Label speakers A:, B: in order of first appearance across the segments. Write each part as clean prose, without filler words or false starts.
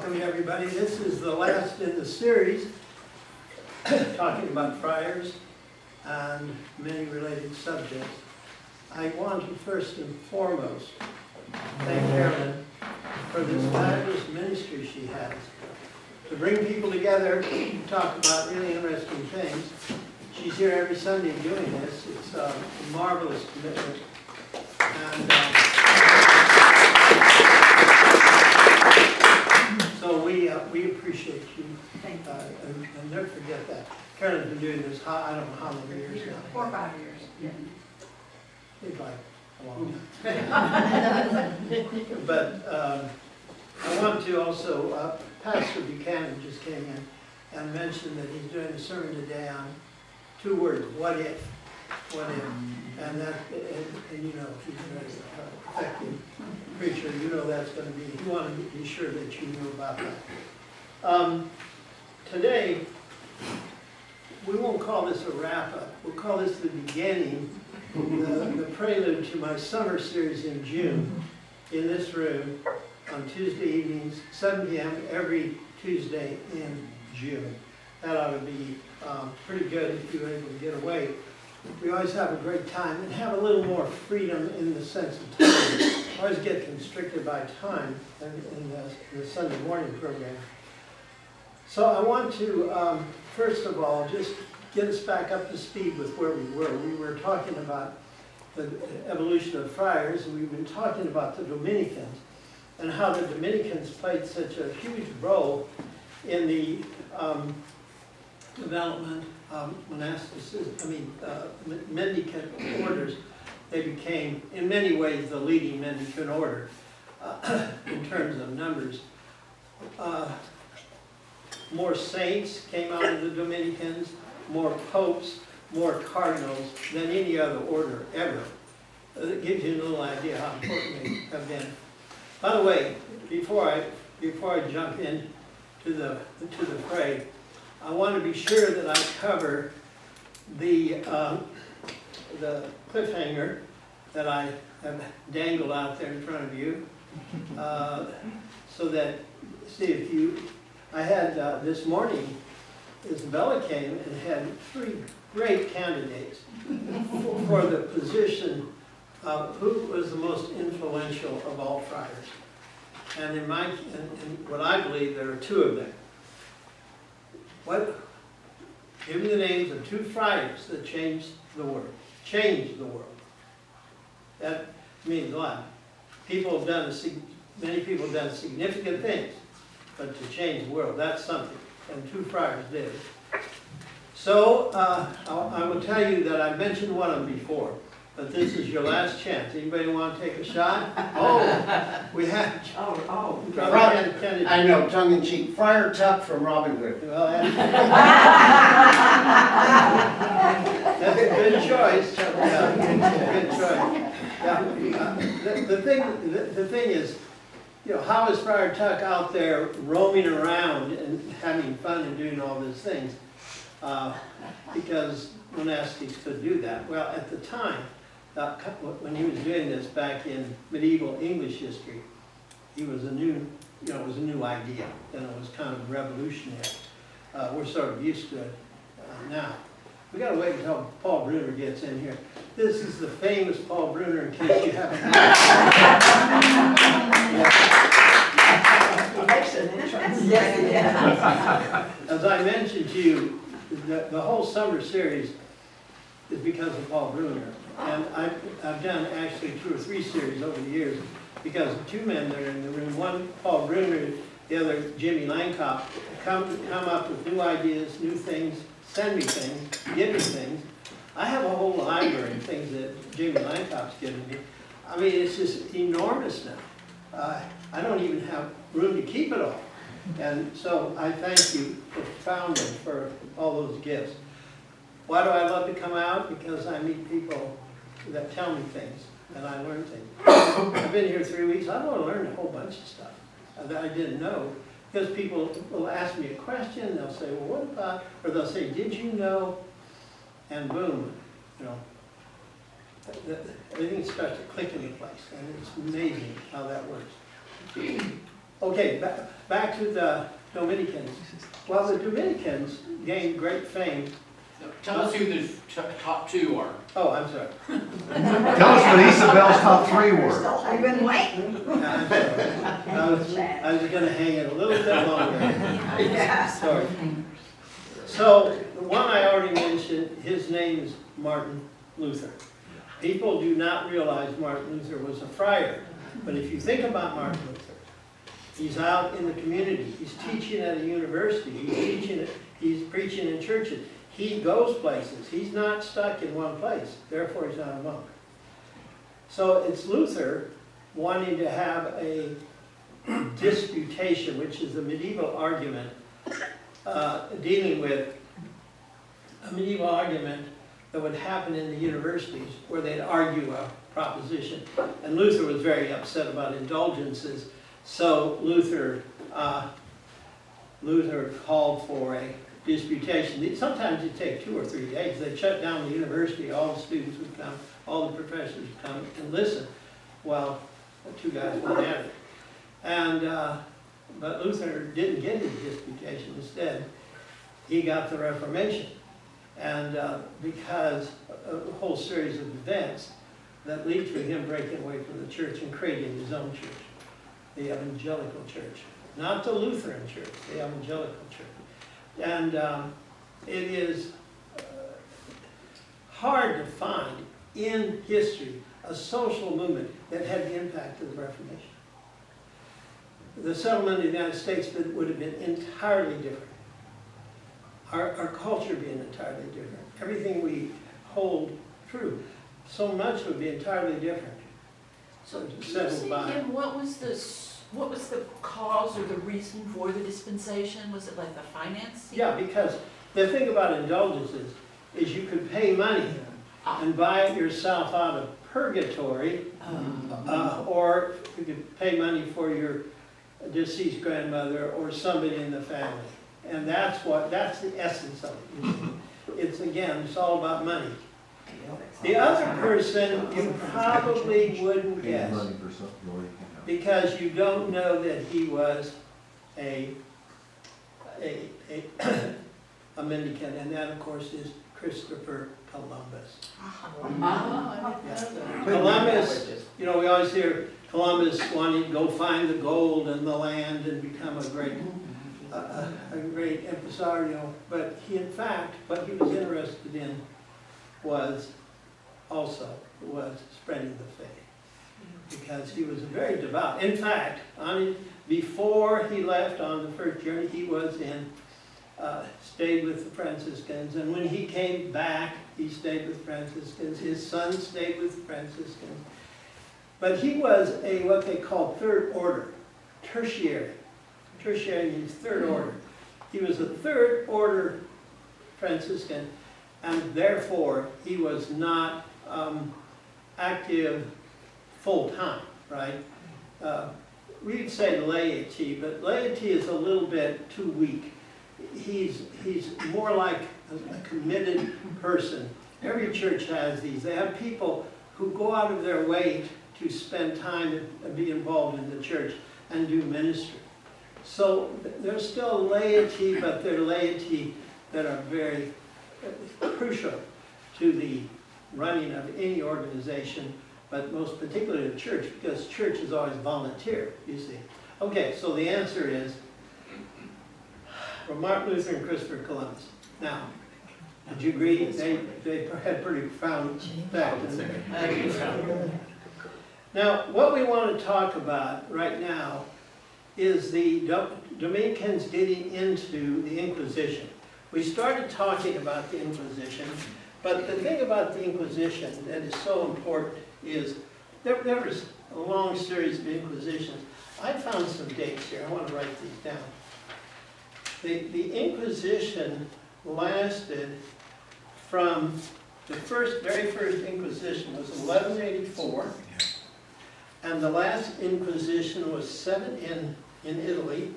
A: Welcome everybody. This is the last in the series talking about friars and many related subjects. I want to first and foremost thank Carolyn for this fabulous ministry she has to bring people together to talk about really interesting things. She's here every Sunday doing this. It's a marvelous commitment. And so we appreciate you.
B: Thank you.
A: And never forget that. Carolyn's been doing this, I don't know how many years now.
B: 4 or 5 years. Yeah.
A: It's like a long time. But I want to also, Pastor Buchanan just came in and mentioned that he's doing a sermon today on 2 words, what if? What if? And that, and you know, he's a very effective preacher. You know that's going to be, you want to be sure that you know about that. Today, we won't call this a wrap-up. We'll call this the beginning, the prelude to my summer series in June in this room on Tuesday evenings, 7 p.m. every Tuesday in June. That ought to be pretty good if you're able to get away. We always have a great time and have a little more freedom in the sense of time. I always get constricted by time in the Sunday morning program. So I want to, first of all, just get us back up to speed with where we were. We were talking about the evolution of friars, and we've been talking about the Dominicans and how the Dominicans played such a huge role in the development of monasticism, mendicant orders. They became, in many ways, the leading mendicant order in terms of numbers. More saints came out of the Dominicans, more popes, more cardinals than any other order ever. It gives you a little idea how important they have been. By the way, before I jump in to the fray, I want to be sure that I cover the cliffhanger that I have dangled out there in front of you, so that, see if you, I had this morning, Isabella came and had 3 great candidates for the position of who was the most influential of all friars. And in what I believe, there are 2 of them. Give me the names of 2 friars that changed the world. Changed the world. That means a lot. People have done, many people have done significant things, but to change the world, that's something. And 2 friars did. So I will tell you that I mentioned one of them before, but this is your last chance. Anybody want to take a shot? Oh, we have.
C: Oh.
A: I
C: know, tongue in cheek. Friar Tuck from Robin Hood.
A: Well, that's a good choice. Yeah, good choice. Yeah. The thing is, you know, how is Friar Tuck out there roaming around and having fun and doing all these things? Because monastics could do that. Well, at the time, when he was doing this back in medieval English history, he was a new, it was a new idea, and it was kind of revolutionary. We're sort of used to it now. We got to wait until Paul Bruner gets in here. This is the famous Paul Bruner, in case you haven't heard. As I mentioned to you, the whole summer series is because of Paul Bruner. And I've done actually 2 or 3 series over the years because of 2 men that are in the room. One, Paul Bruner, the other, Jimmy Langkop, come up with new ideas, new things, send me things, give me things. I have a whole library of things that Jimmy Langkop's given me. I mean, it's just enormous now. I don't even have room to keep it all. And so I thank you profoundly for all those gifts. Why do I love to come out? Because I meet people that tell me things and I learn things. I've been here 3 weeks. I want to learn a whole bunch of stuff that I didn't know. Because people will ask me a question, they'll say, well, what about, or they'll say, did you know? And boom, everything starts to click into place. And it's amazing how that works. Okay, back to the Dominicans. Well, the Dominicans gained great fame.
B: Tell us who the top two are.
A: Oh, I'm sorry.
D: Tell us what Isabel's top three were.
E: I've been waiting.
A: I'm sorry. I was gonna hang it a little bit longer.
E: Yeah.
A: Sorry. So, the one I already mentioned, his name is Martin Luther. People do not realize Martin Luther was a friar. But if you think about Martin Luther, he's out in the community. He's teaching at a university. He's preaching in churches. He goes places. He's not stuck in one place. Therefore, he's not a monk. So it's Luther wanting to have a disputation, which is a medieval argument, dealing with a medieval argument that would happen in the universities where they'd argue a proposition. And Luther was very upset about indulgences. So Luther called for a disputation. Sometimes it'd take 2 or 3 days. They'd shut down the university, all the students would come, all the professors would come and listen while the two guys went at it. And, but Luther didn't get his disputation. Instead, he got the Reformation. And because of a whole series of events that lead to him breaking away from the church and creating his own church, the evangelical church. Not the Lutheran church, the evangelical church. And it is hard to find in history a social movement that had the impact of the Reformation. The settlement of the United States would have been entirely different. Our culture being entirely different. Everything we hold true, so much would be entirely different.
F: So you
A: settled
F: see,
A: by.
F: Kim, what was the cause or the reason for the dispensation? Was it like the financing?
A: Yeah, because the thing about indulgences is you could pay money and buy yourself out of purgatory, or you could pay money for your deceased grandmother or somebody in the family. And that's the essence of it. It's all about money. The other person you probably wouldn't guess, because you don't know that he was a mendicant, and that of course is Christopher Columbus. Columbus, we always hear Columbus wanting to go find the gold and the land and become a great impresario, but he, in fact, what he was interested in was spreading the faith, because he was very devout. In fact, before he left on the first journey, he was stayed with the Franciscans, and when he came back, he stayed with Franciscans. His son stayed with Franciscans, but he was what they call third order, tertiary. Tertiary means third order. He was a third order Franciscan, and therefore he was not active full time, right? We'd say laity, but laity is a little bit too weak. He's more like a committed person. Every church has these. They have people who go out of their way to spend time and be involved in the church and do ministry. So there's still laity, but they're laity that are very crucial to the running of any organization, but most particularly the church, because church is always volunteer, you see. Okay, so the answer is from Martin Luther and Christopher Columbus. Now, would you agree they had pretty profound effect? Now, what we want to talk about right now is the Dominicans getting into the Inquisition. We started talking about the Inquisition, but the thing about the Inquisition that is so important is there was a long series of Inquisitions. I found some dates here. I want to write these down. The Inquisition lasted from the very first Inquisition was 1184, and the last Inquisition was in Italy,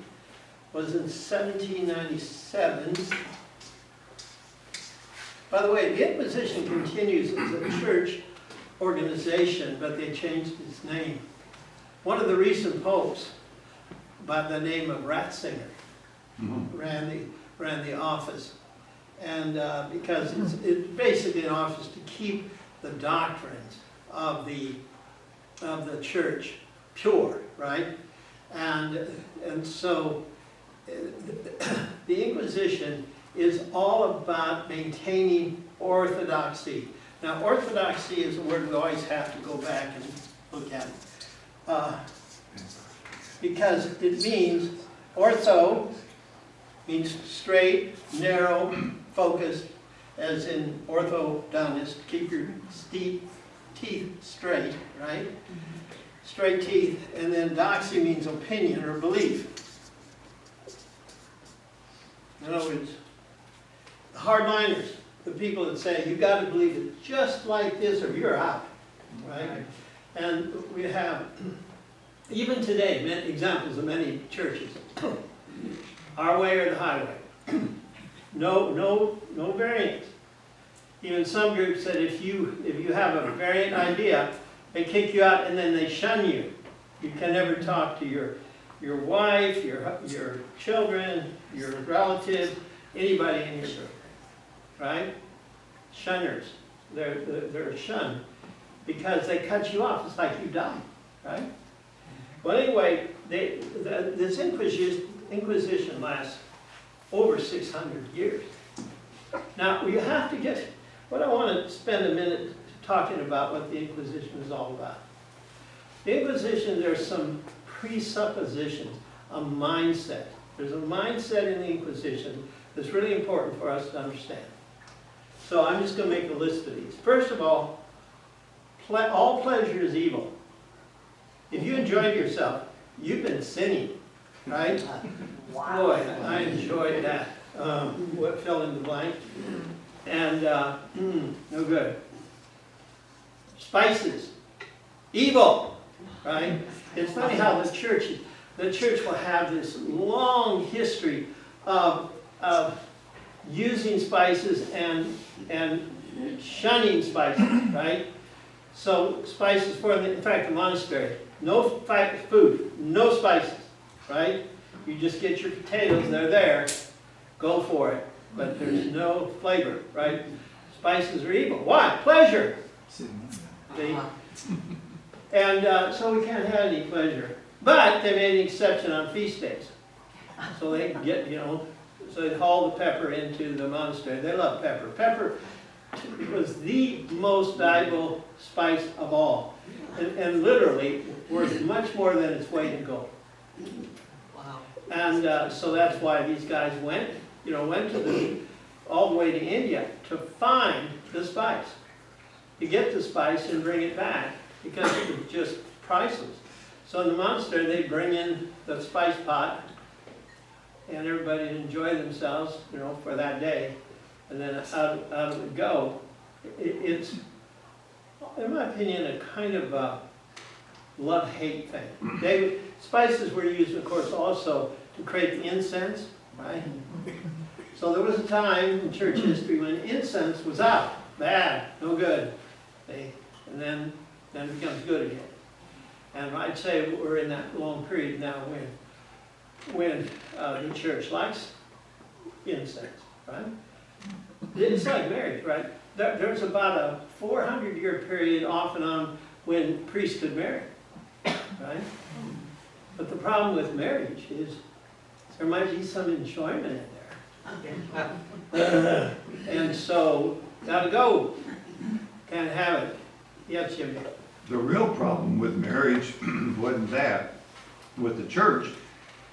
A: was in 1797. By the way, the Inquisition continues as a church organization, but they changed its name. One of the recent popes by the name of Ratzinger
D: Mhm.
A: ran the office. And because it's basically an office to keep the doctrines of the church pure, right? And so the Inquisition is all about maintaining orthodoxy. Now, orthodoxy is a word we always have to go back and look at. Because it means, ortho means straight, narrow, focused, as in orthodontist, keep your teeth straight, right? Straight teeth, and then doxy means opinion or belief. In other words, the hardliners, the people that say, you got to believe it just like this or you're out, right? And we have, even today, many examples of many churches. Our way or the highway. No variance. Even some groups said if you have a variant idea, they kick you out and then they shun you. You can never talk to your wife, your children, your relatives, anybody in your group, right? Shunners. They're shunned because they cut you off. It's like you die, right? Well, anyway, this Inquisition lasts over 600 years. Now, you have to get, what I want to spend a minute talking about what the Inquisition is all about. The Inquisition, there's some presuppositions, a mindset. There's a mindset in the Inquisition that's really important for us to understand. So I'm just going to make a list of these. First of all pleasure is evil. If you enjoyed yourself, you've been sinning, right?
E: Wow.
A: Boy, I enjoyed that. What fell in the blank? And no good. Spices, evil, right? It's funny how the church will have this long history of using spices and shunning spices, right? So spices in fact, the monastery, no food, no spices, right? You just get your potatoes, they're there, go for it. But there's no flavor, right? Spices are evil. Why? Pleasure. See? And so we can't have any pleasure. But they made an exception on feast days. So they get, so they haul the pepper into the monastery. They love pepper. Pepper was the most valuable spice of all. And literally worth much more than its weight in gold.
F: Wow.
A: And so that's why these guys went all the way to India to find the spice, to get the spice and bring it back, because it was just priceless. So in the monastery, they bring in the spice pot, and everybody would enjoy themselves, for that day, and then out it would go. It's, in my opinion, a kind of a love-hate thing. Spices were used, of course, also to create the incense, right? So there was a time in church history when incense was out, bad, no good. And then it becomes good again. And I'd say we're in that long period now when the church likes incense, right? It's like marriage, right? There's about a 400-year period off and on when priests could marry, right? But the problem with marriage is there might be some enjoyment in there. And so, gotta go. Can't have it. Yes, Jimmy.
D: The real problem with marriage wasn't that with the church.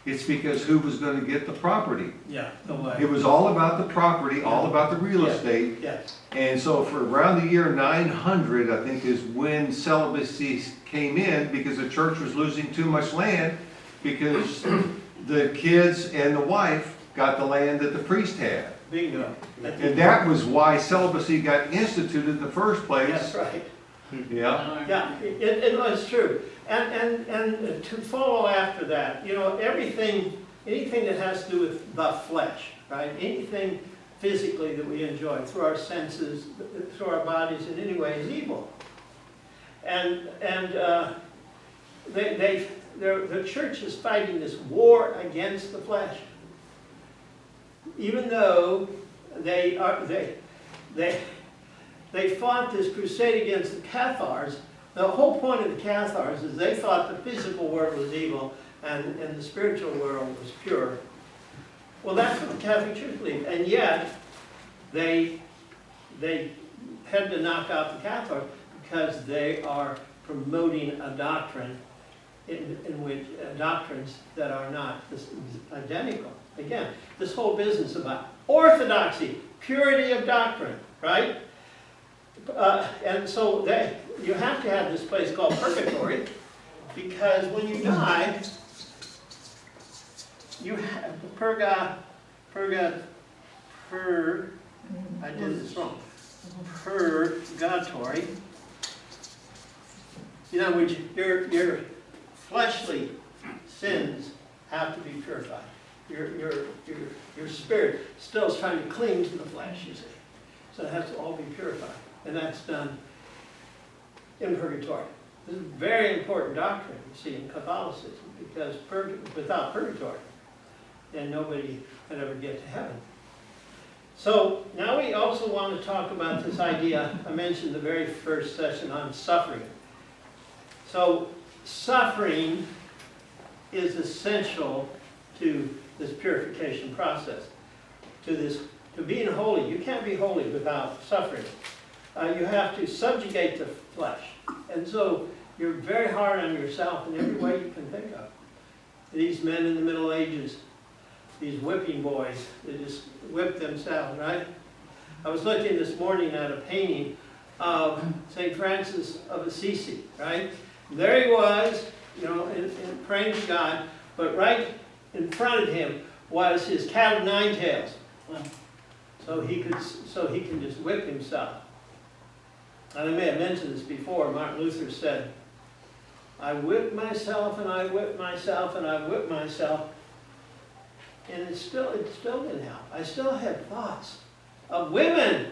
D: It's because who was going to get the property.
A: Yeah, the way.
D: It was all about the property, all about the real
A: Yes.
D: estate.
A: Yes.
D: And so for around the year 900, I think, is when celibacy came in, because the church was losing too much land, because the kids and the wife got the land that the priest had.
A: Bingo.
D: And that was why celibacy got instituted in the first place.
A: That's right.
D: Yeah.
A: Yeah, it was true. And to follow after that, anything that has to do with the flesh, right? Anything physically that we enjoy through our senses, through our bodies in any way is evil. And the church is fighting this war against the flesh. Even though they fought this crusade against the Cathars. The whole point of the Cathars is they thought the physical world was evil and the spiritual world was pure. Well, that's what the Catholic Church believed, and yet they had to knock out the Cathars because they are promoting a doctrine in which doctrines that are not identical. Again, this whole business about orthodoxy, purity of doctrine, right? And so you have to have this place called purgatory, because when you die, you have I did this wrong. Purgatory. You know, which your fleshly sins have to be purified. Your spirit still is trying to cling to the flesh, you see. So it has to all be purified. And that's done in purgatory. This is a very important doctrine, you see, in Catholicism, because without purgatory, then nobody could ever get to heaven. So now we also want to talk about this idea I mentioned the very first session on suffering. So suffering is essential to this purification process, to being holy. You can't be holy without suffering. You have to subjugate the flesh. And so you're very hard on yourself in every way you can think of. These men in the Middle Ages, these whipping boys, they just whip themselves, right? I was looking this morning at a painting of St. Francis of Assisi, right? There he was, you know, in praying to God, but right in front of him was his cat of nine tails. So he can just whip himself. And I may have mentioned this before. Martin Luther said, I whip myself and I whip myself and I whip myself, and it still didn't help. I still had thoughts of women.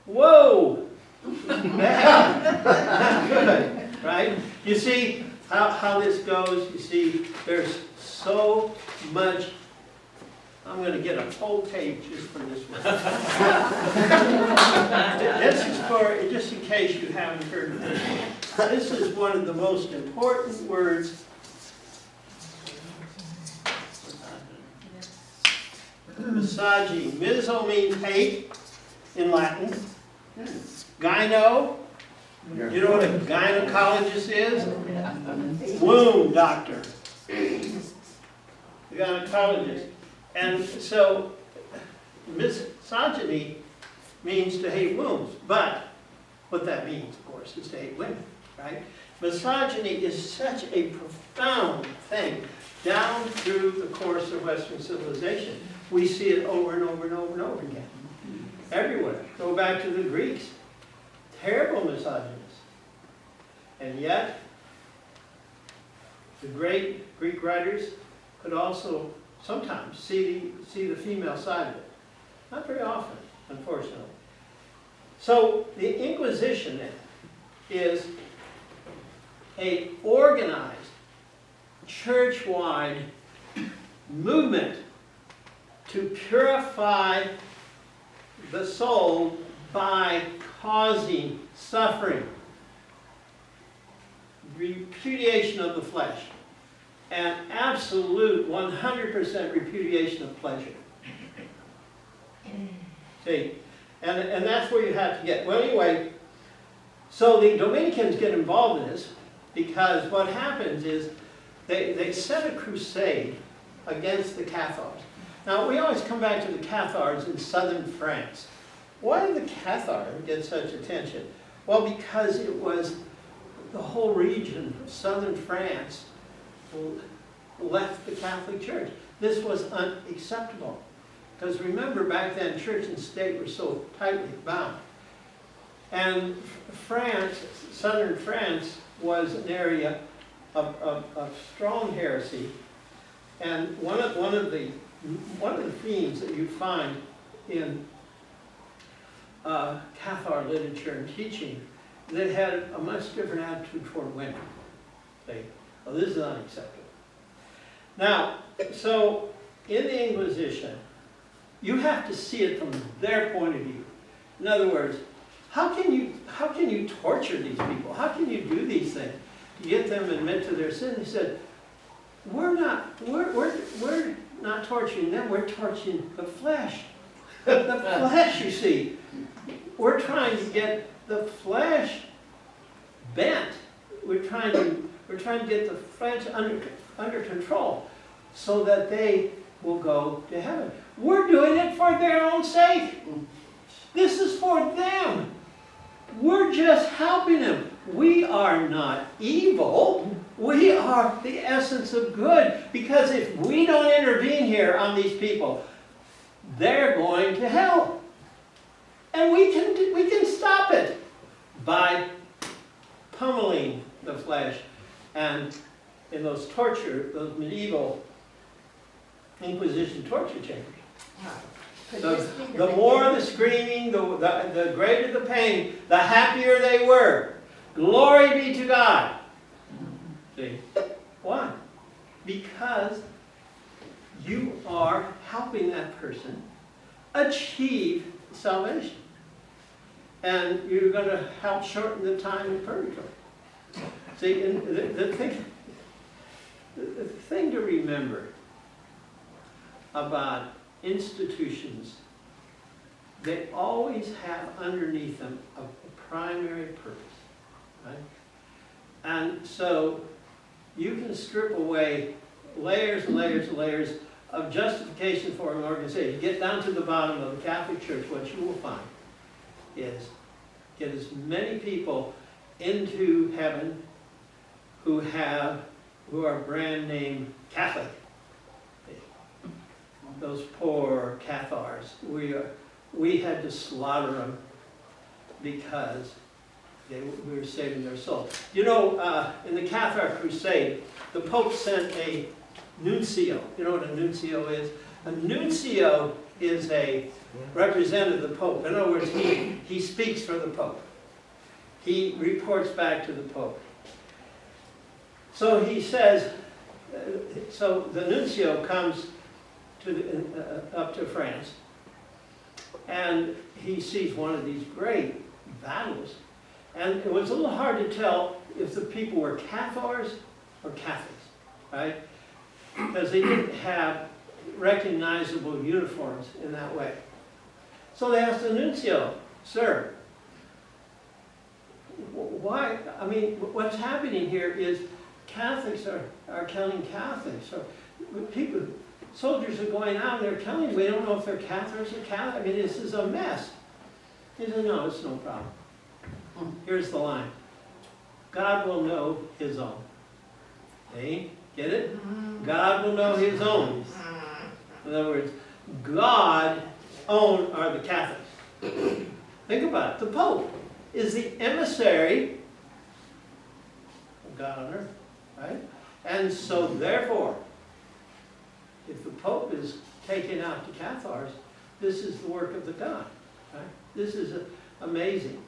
A: Whoa! Bad. Not good, right? You see how this goes? You see, there's so much. I'm going to get a whole page just for this one. This is for, just in case you haven't heard of this. This is one of the most important words. Misogyny. Miso means hate in Latin. Gyno. You know what a gynecologist is? Womb doctor. The gynecologist. And so, misogyny means to hate wombs. But what that means, of course, is to hate women, right? Misogyny is such a profound thing down through the course of Western civilization. We see it over and over and over and over again. Everywhere. Go back to the Greeks. Terrible misogynists. And yet, the great Greek writers could also sometimes see the female side of it. Not very often, unfortunately. So the Inquisition then is an organized, church-wide movement to purify the soul by causing suffering, repudiation of the flesh, and absolute 100% repudiation of pleasure. See? And that's where you have to get. Well, anyway, so the Dominicans get involved in this because what happens is they set a crusade against the Cathars. Now, we always come back to the Cathars in southern France. Why did the Cathars get such attention? Well, because it was the whole region of southern France left the Catholic Church. This was unacceptable. Because remember, back then, church and state were so tightly bound. And France, southern France, was an area of strong heresy. And one of the themes that you find in Cathar literature and teaching, they had a much different attitude toward women. Well, this is unacceptable. Now, so in the Inquisition, you have to see it from their point of view. In other words, how can you torture these people? How can you do these things? To get them to admit to their sin? He said, we're not torturing them, we're torturing the flesh. The flesh, you see. We're trying to get the flesh bent. We're trying to get the flesh under control so that they will go to heaven. We're doing it for their own sake. This is for them. We're just helping them. We are not evil. We are the essence of good. Because if we don't intervene here on these people, they're going to hell. And we can stop it by pummeling the flesh. And in those medieval Inquisition torture chambers. The more the screaming, the greater the pain, the happier they were. Glory be to God. See? Why? Because you are helping that person achieve salvation. And you're going to help shorten the time in purgatory. See, and the thing to remember about institutions, they always have underneath them a primary purpose, right? And so you can strip away layers and layers and layers of justification for an organization. Get down to the bottom of the Catholic Church, what you will find is get as many people into heaven who are brand name Catholic. Those poor Cathars, we had to slaughter them because we were saving their soul. You know, in the Cathar Crusade, the Pope sent a nuncio. You know what a nuncio is? A nuncio is a representative of the Pope. In other words, he speaks for the Pope. He reports back to the Pope. So he says, so the nuncio comes up to France, and he sees one of these great battles. And it was a little hard to tell if the people were Cathars or Catholics, right? Because they didn't have recognizable uniforms in that way. So they asked the nuncio, sir, why, I mean, what's happening here is Catholics are killing Catholics. So people, soldiers are going out and they're killing, we don't know if they're Catholics or Catholics. I mean, this is a mess. He said, no, it's no problem. Here's the line. God will know his own. Okay? Get it? God will know his own. In other words, God's own are the Catholics. Think about it. The Pope is the emissary of God on earth. Right? And so therefore, if the Pope is taken out to Cathars, this is the work of the God. Right? This is amazing.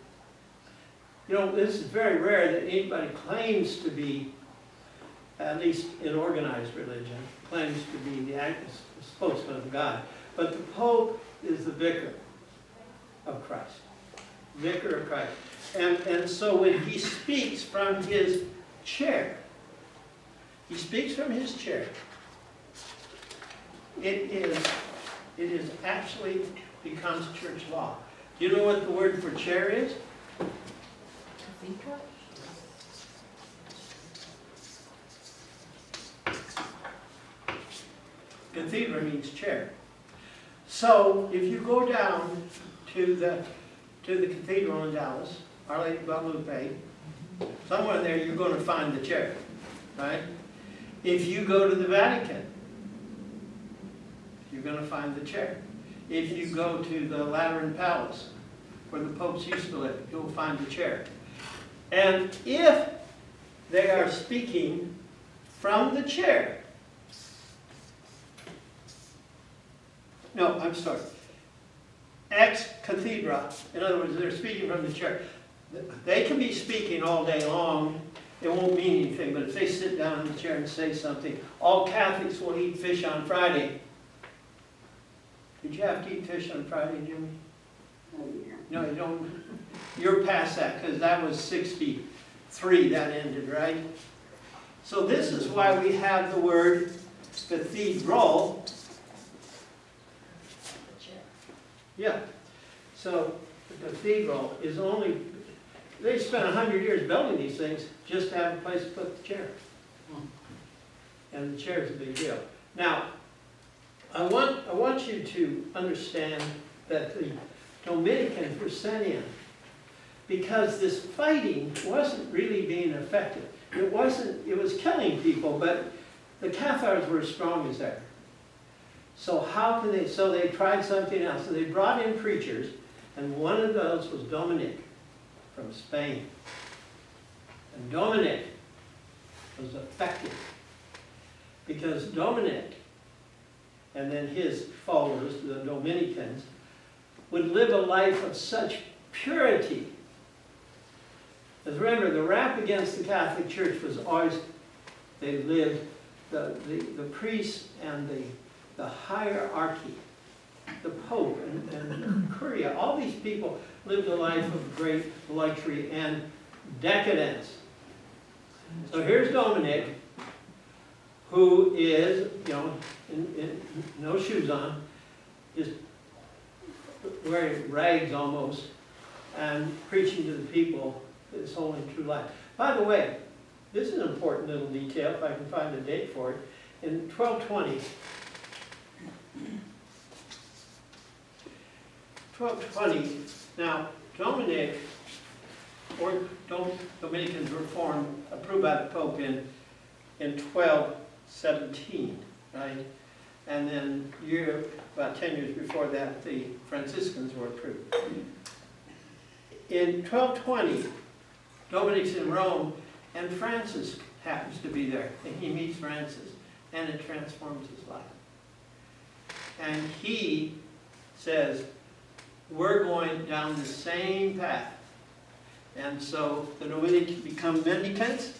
A: You know, this is very rare that anybody claims to be, at least in organized religion, claims to be the spokesman of God. But the Pope is the vicar of Christ. Vicar of Christ. And so when he speaks from his chair, it is actually becomes church law. Do you know what the word for chair is?
F: Cathedral?
A: Cathedra means chair. So if you go down to the cathedral in Dallas, Our Lady of Guadalupe, somewhere there you're going to find the chair, right? If you go to the Vatican, you're going to find the chair. If you go to the Lateran Palace, where the popes used to live, you'll find the chair. And if they are speaking from the chair, no, I'm sorry, ex cathedra, in other words, they're speaking from the chair. They can be speaking all day long, it won't mean anything, but if they sit down in the chair and say something, all Catholics will eat fish on Friday. Did you have to eat fish on Friday, Jimmy? No, you don't. You're past that, because that was 63 that ended, right? So this is why we have the word cathedral. Yeah. So the cathedral is only, they spent 100 years building these things just to have a place to put the chair. And the chair is a big deal. Now, I want you to understand that the Dominicans were sent in because this fighting wasn't really being effective. It was killing people, but the Cathars were as strong as ever. So so they tried something else. So they brought in preachers, and one of those was Dominic from Spain. And Dominic was effective because Dominic and then his followers, the Dominicans, would live a life of such purity. Because remember, the rap against the Catholic Church was always, they lived, the priests and the hierarchy, the Pope and Curia, all these people lived a life of great luxury and decadence. So here's Dominic, who is, no shoes on, just wearing rags almost, and preaching to the people his whole and true life. By the way, this is an important little detail, if I can find a date for it. In 1220, now Dominic, or Dominicans were formed, approved by the Pope in 1217, right? And then about 10 years before that, the Franciscans were approved. In 1220, Dominic's in Rome, and Francis happens to be there. And he meets Francis, and it transforms his life. And he says, we're going down the same path. And so the Dominicans become mendicants.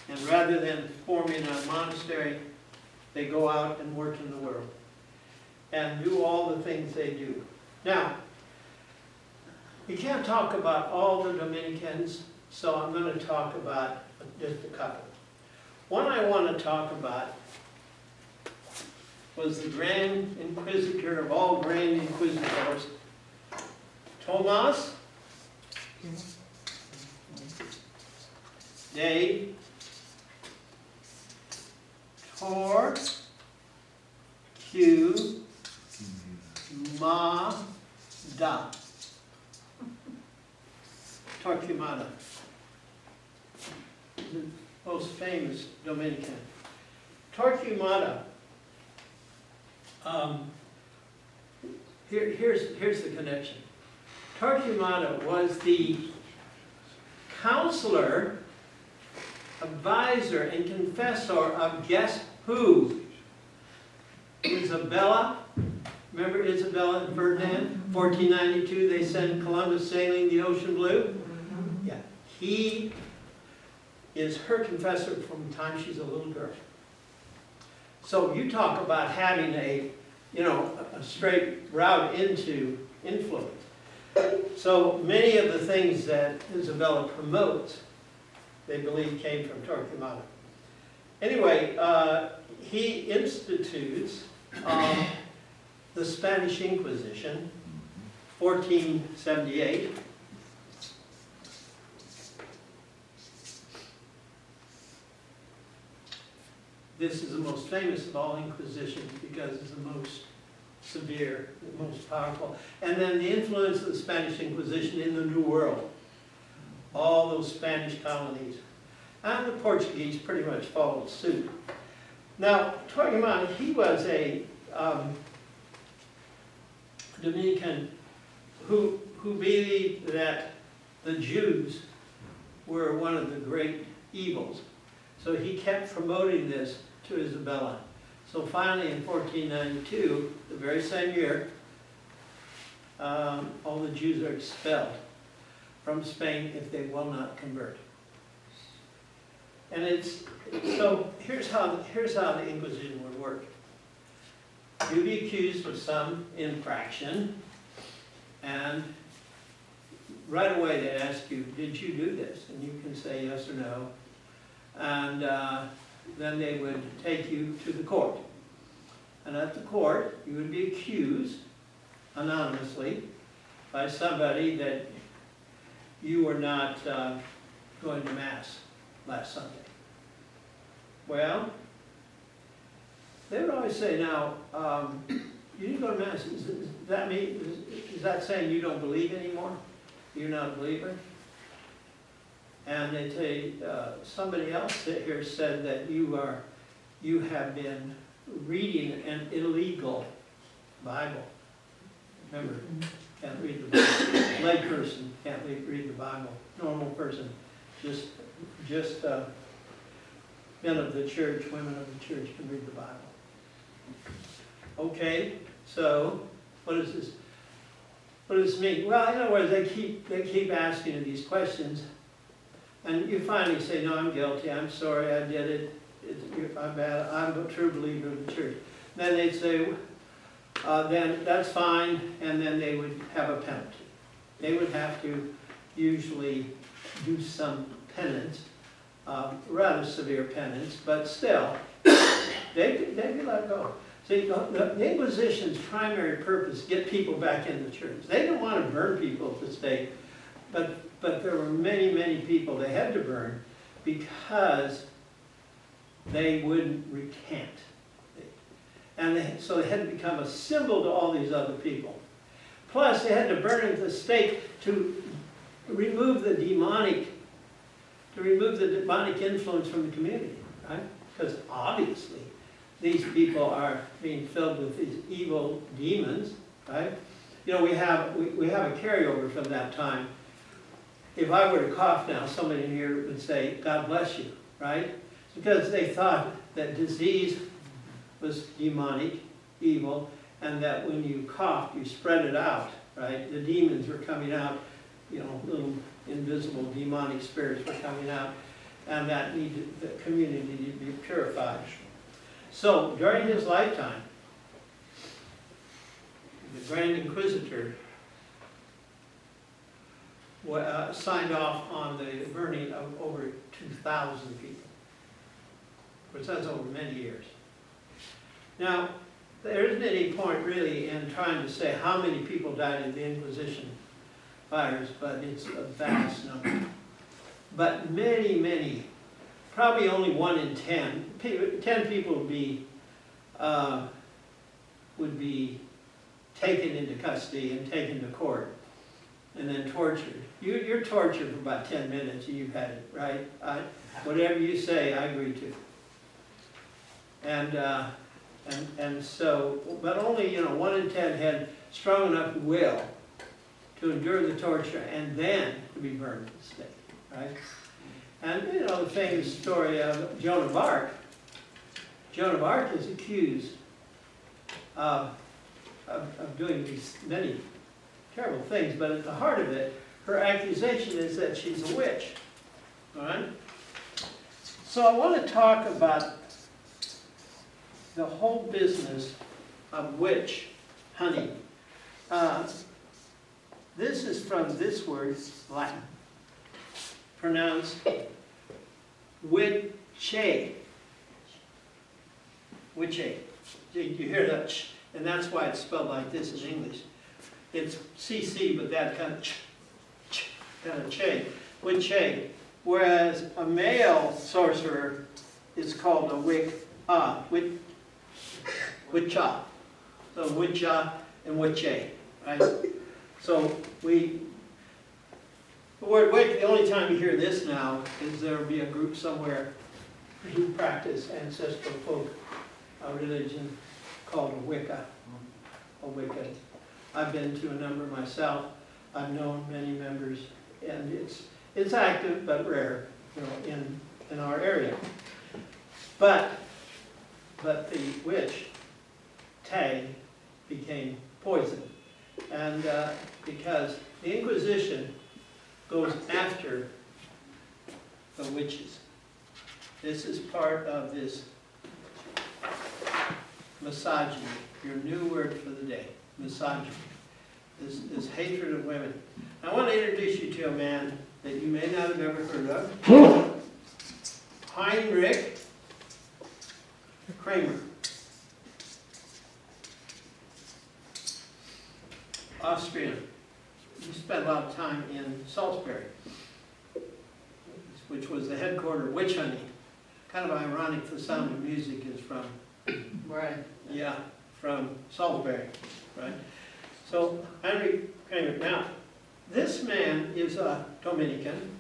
A: And rather than forming a monastery, they go out and work in the world and do all the things they do. Now, we can't talk about all the Dominicans, so I'm going to talk about just a couple. One I want to talk about was the Grand Inquisitor of all Grand Inquisitors, Thomas de Torquemada, the most famous Dominican. Torquemada, here's the connection. Torquemada was the counselor, advisor, and confessor of guess who? Isabella. Remember Isabella and Ferdinand? 1492, they sent Columbus sailing the ocean blue. Yeah, he is her confessor from the time she's a little girl. So you talk about having a straight route into influence. So many of the things that Isabella promotes, they believe came from Torquemada. Anyway, he institutes the Spanish Inquisition, 1478. This is the most famous of all inquisitions because it's the most severe, the most powerful. And then the influence of the Spanish Inquisition in the New World. All those Spanish colonies. And the Portuguese pretty much followed suit. Now, Torquemada, he was a Dominican who believed that the Jews were one of the great evils. So he kept promoting this to Isabella. So finally in 1492, the very same year, all the Jews are expelled. from Spain if they will not convert. And so here's how the Inquisition would work. You'd be accused of some infraction, and right away they ask you, did you do this? And you can say yes or no. And then they would take you to the court. And at the court, you would be accused anonymously by somebody that you were not going to Mass last Sunday. Well, they would always say, now, you didn't go to Mass. Is that saying you don't believe anymore? You're not a believer? And they say, somebody else here said that you have been reading an illegal Bible. Remember, can't read the Bible. Lay person can't read the Bible. Normal person, just men of the church, women of the church can read the Bible. Okay, so what does this mean? Well, in other words, they keep asking you these questions, and you finally say, no, I'm guilty, I'm sorry, I did it, I'm bad, I'm a true believer of the church. Then they'd say, then that's fine, and then they would have a penalty. They would have to usually do some penance, rather severe penance, but still, they'd be let go. See, the Inquisition's primary purpose, get people back in the church. They didn't want to burn people at the stake, but there were many, many people they had to burn because they wouldn't recant. And so they had to become a symbol to all these other people. Plus, they had to burn at the stake to remove the demonic influence from the community, right? Because obviously, these people are being filled with these evil demons, right? You know, we have a carryover from that time. If I were to cough now, somebody in here would say, God bless you, right? Because they thought that disease was demonic, evil, and that when you coughed, you spread it out, right? The demons were coming out, you know, little invisible demonic spirits were coming out, and the community needed to be purified. So, during his lifetime, the Grand Inquisitor signed off on the burning of over 2,000 people. Of course, that's over many years. Now, there isn't any point really in trying to say how many people died in the Inquisition fires, but it's a vast number. But many, many, probably only 1 in 10. 10 people would be taken into custody and taken to court and then tortured. You're tortured for about 10 minutes and you've had it, right? Whatever you say, I agree to. And so, but only 1 in 10 had strong enough will to endure the torture and then to be burned at the stake, right? And the famous story of Joan of Arc. Joan of Arc is accused of doing these many terrible things, but at the heart of it, her accusation is that she's a witch. All right? So I want to talk about the whole business of witch hunting. This is from this word, Latin, pronounced witche. Witche. You hear that ch, and that's why it's spelled like this in English. It's CC, but that kind of ch, kind of che, witche. Whereas a male sorcerer is called a witcha. So witcha and witche, right? So the word witch, the only time you hear this now is there will be a group somewhere who practice ancestral folk religion called a Wicca, a Wicca. I've been to a number myself. I've known many members, and it's active but rare, in our area. But the witch tag became poison, and because the Inquisition goes after the witches. This is part of this misogyny, your new word for the day, misogyny. This hatred of women. I want to introduce you to a man that you may not have ever heard of. Heinrich Kramer. Austrian. He spent a lot of time in Salisbury, which was the headquarters of witch hunting. Kind of ironic, the Sound of Music is from,
F: Right.
A: yeah, from Salisbury, right? So, Heinrich Kramer. Now, this man is a Dominican.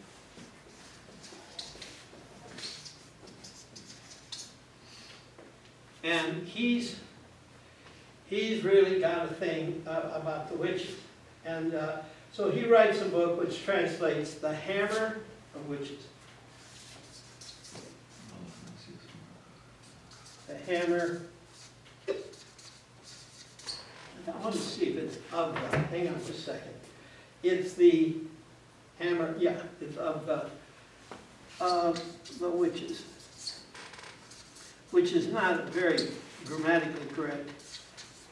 A: And he's really got a thing about the witches. And so he writes a book which translates The Hammer of Witches. The Hammer. I want to see if it's of the, hang on just a second. It's the hammer, yeah, it's of the witches. Which is not a very grammatically correct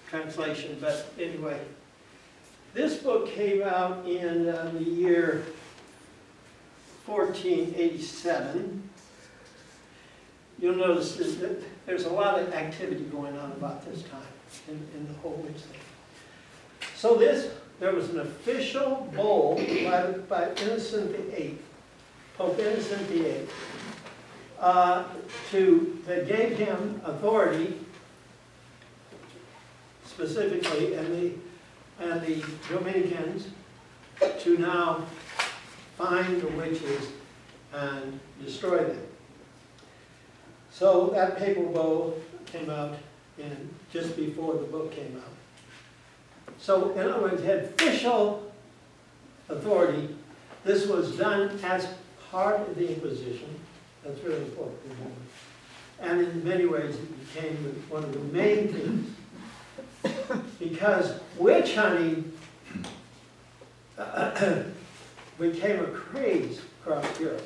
A: translation, but anyway. This book came out in the year 1487. You'll notice that there's a lot of activity going on about this time in the whole witch thing. So there was an official bull by Innocent VIII, Pope Innocent VIII, that gave him authority specifically, and the Dominicans, to now find the witches and destroy them. So that papal bull came out just before the book came out. So in other words, it had official authority. This was done as part of the Inquisition. That's really important. And in many ways, it became one of the main things. Because witch hunting became a craze across Europe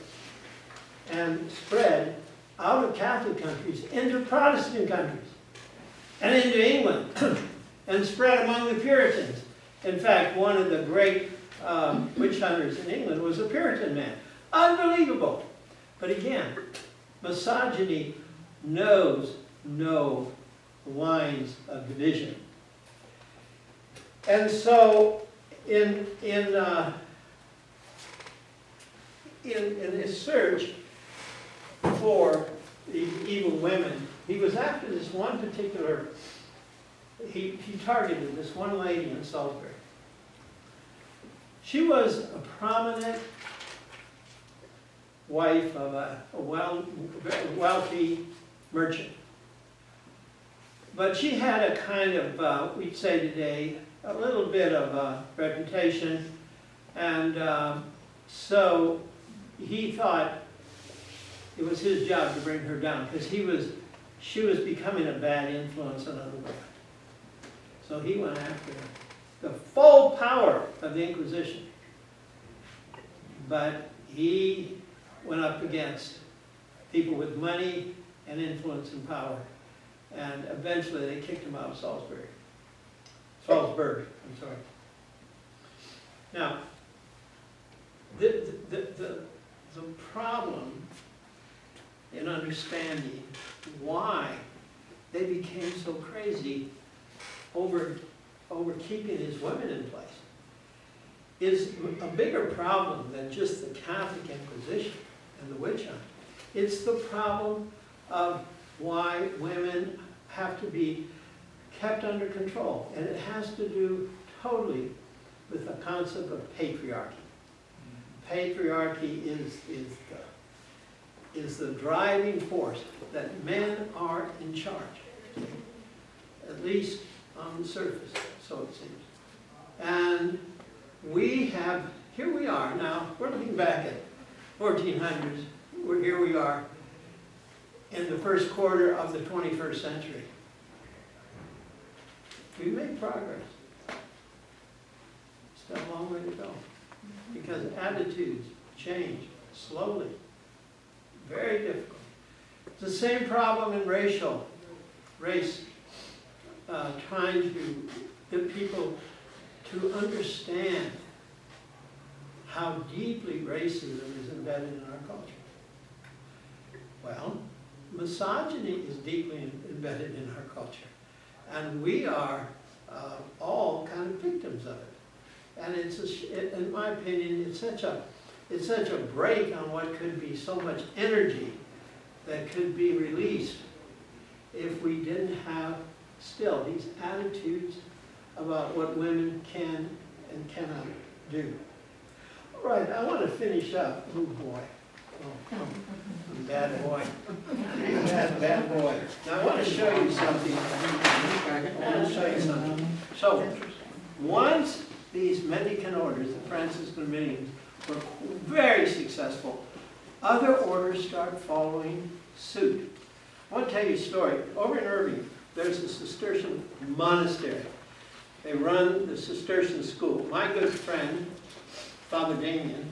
A: and spread out of Catholic countries into Protestant countries and into England and spread among the Puritans. In fact, one of the great witch hunters in England was a Puritan man. Unbelievable. But again, misogyny knows no lines of division. And so in his search for the evil women, he was after this one particular, he targeted this one lady in Salisbury. She was a prominent wife of a wealthy merchant. But she had a kind of, we'd say today, a little bit of a reputation. And so he thought it was his job to bring her down because she was becoming a bad influence on other women. So he went after her. The full power of the Inquisition. But he went up against people with money and influence and power. And eventually they kicked him out of Salzburg, I'm sorry. Now, the problem in understanding why they became so crazy over keeping his women in place is a bigger problem than just the Catholic Inquisition and the witch hunt. It's the problem of why women have to be kept under control. And it has to do totally with the concept of patriarchy. Patriarchy is the driving force that men are in charge, at least on the surface, so it seems. And here we are now, we're looking back at 1400s, here we are in the first quarter of the 21st century. We've made progress. Still a long way to go. because attitudes change slowly. Very difficult. It's the same problem in race, trying to get people to understand how deeply racism is embedded in our culture. Well, misogyny is deeply embedded in our culture, and we are all kind of victims of it. And in my opinion, it's such a break on what could be so much energy that could be released if we didn't have still these attitudes about what women can and cannot do. All right, I want to finish up. Oh boy. Oh, bad boy. Bad boy. Now I want to show you something. So, once these mendicant orders, the Franciscan meetings, were very successful, other orders start following suit. I want to tell you a story. Over in Irving, there's a Cistercian monastery. They run the Cistercian school. My good friend, Father Damien,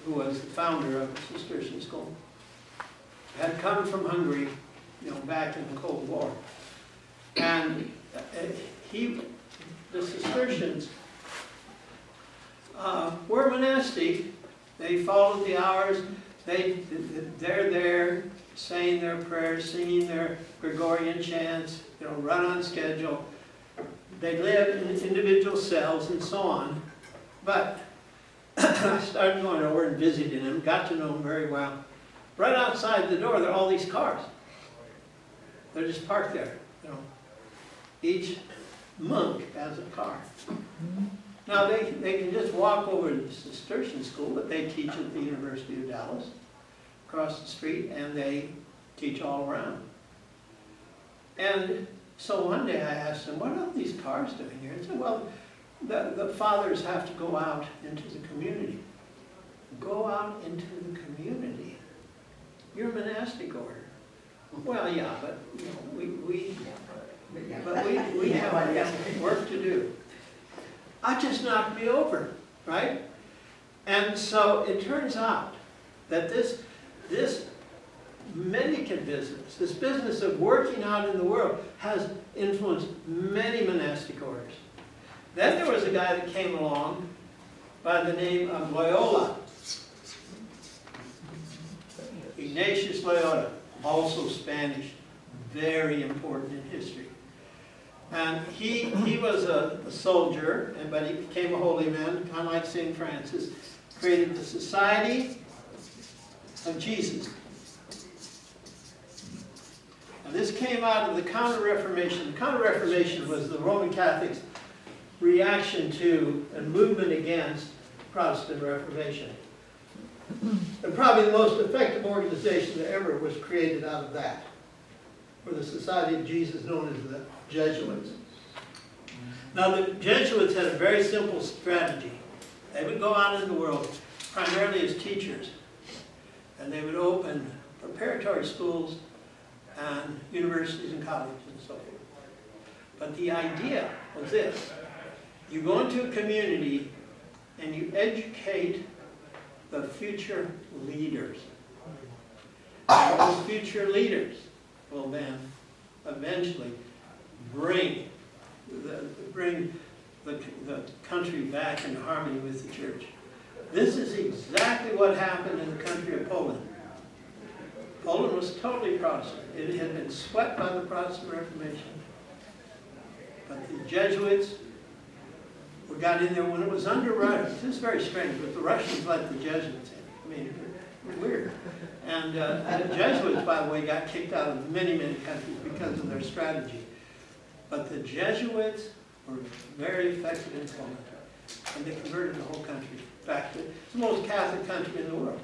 A: who was the founder of the Cistercian school, had come from Hungary, back in the Cold War. And the Cistercians were monastic. They followed the hours. They're there saying their prayers, singing their Gregorian chants, run on schedule. They live in individual cells and so on. But I started going over and visiting them, got to know them very well. Right outside the door, there are all these cars. They're just parked there. Each monk has a car. Now they can just walk over to the Cistercian school that they teach at the University of Dallas, across the street, and they teach all around. And so one day I asked them, what are all these cars doing here? And said, well, the fathers have to go out into the community. Go out into the community. You're a monastic order. Well, yeah, but we have work to do. I just knocked me over, right? And so it turns out that this mendicant business, this business of working out in the world, has influenced many monastic orders. Then there was a guy that came along by the name of Loyola. Ignatius Loyola, also Spanish, very important in history. And he was a soldier, but he became a holy man, kind of like St. Francis, created the Society of Jesus. And this came out of the Counter-Reformation. The Counter-Reformation was the Roman Catholics' reaction to and movement against Protestant Reformation. And probably the most effective organization that ever was created out of that were the Society of Jesus, known as the Jesuits. Now the Jesuits had a very simple strategy. They would go out in the world primarily as teachers, and they would open preparatory schools and universities and colleges and so forth. But the idea was this: you go into a community and you educate the future leaders. And those future leaders will then eventually bring the country back in harmony with the church. This is exactly what happened in the country of Poland. Poland was totally Protestant. It had been swept by the Protestant Reformation. But the Jesuits got in there when it was under Russia. This is very strange, but the Russians let the Jesuits in. I mean, weird. And the Jesuits, by the way, got kicked out of many, many countries because of their strategy. But the Jesuits were very effective in Poland. And they converted the whole country back to, it's the most Catholic country in the world,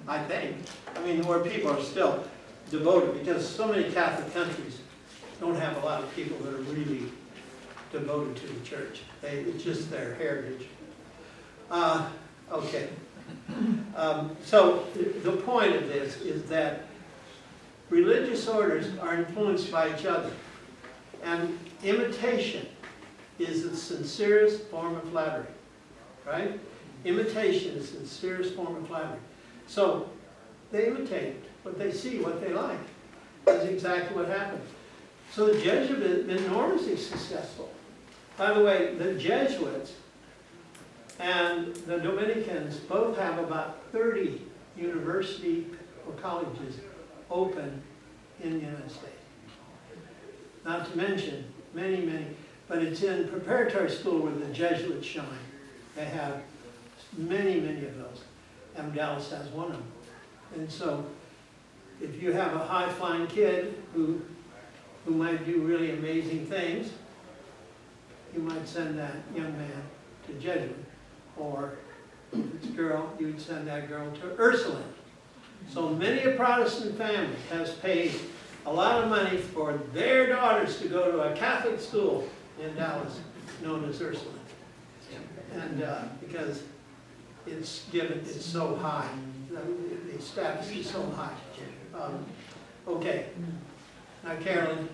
A: I think. I mean, where people are still devoted, because so many Catholic countries don't have a lot of people that are really devoted to the church. It's just their heritage. Okay. So the point of this is that religious orders are influenced by each other. And imitation is the sincerest form of flattery, right? Imitation is the sincerest form of flattery. So they imitate what they see, what they like. That's exactly what happened. So the Jesuits have been enormously successful. By the way, the Jesuits and the Dominicans both have about 30 university or colleges open in the United States. Not to mention many, but it's in preparatory school where the Jesuits shine. They have many of those, and Dallas has one of them. And so, if you have a high-flying kid who might do really amazing things, you might send that young man to Jesuit. Or if it's a girl, you would send that girl to Ursuline. So many a Protestant family has paid a lot of money for their daughters to go to a Catholic school in Dallas known as Ursuline. And because it's so high, the status is so high. Okay, now Carolyn,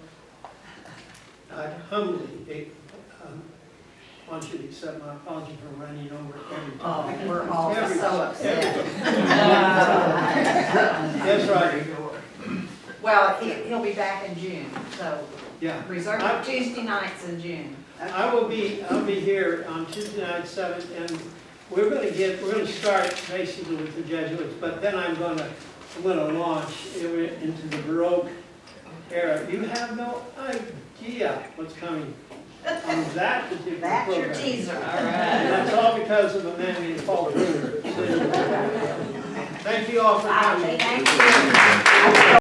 A: I humbly want you to accept my apology for running over every time.
E: Oh, we're all
A: Every-
E: so upset.
A: That's right,
E: Well, he'll be back in June, so
A: yeah.
E: reserve
A: I-
E: Tuesday nights in June.
A: I'll be here on Tuesday night, 7th, and we're gonna start basically with the Jesuits, but then I'm gonna launch into the Baroque era. You have no idea what's coming on that particular
E: That's your
A: program.
E: teaser.
A: And that's all because of a man named Paul Benson. Thank you all for coming.
E: Thank you.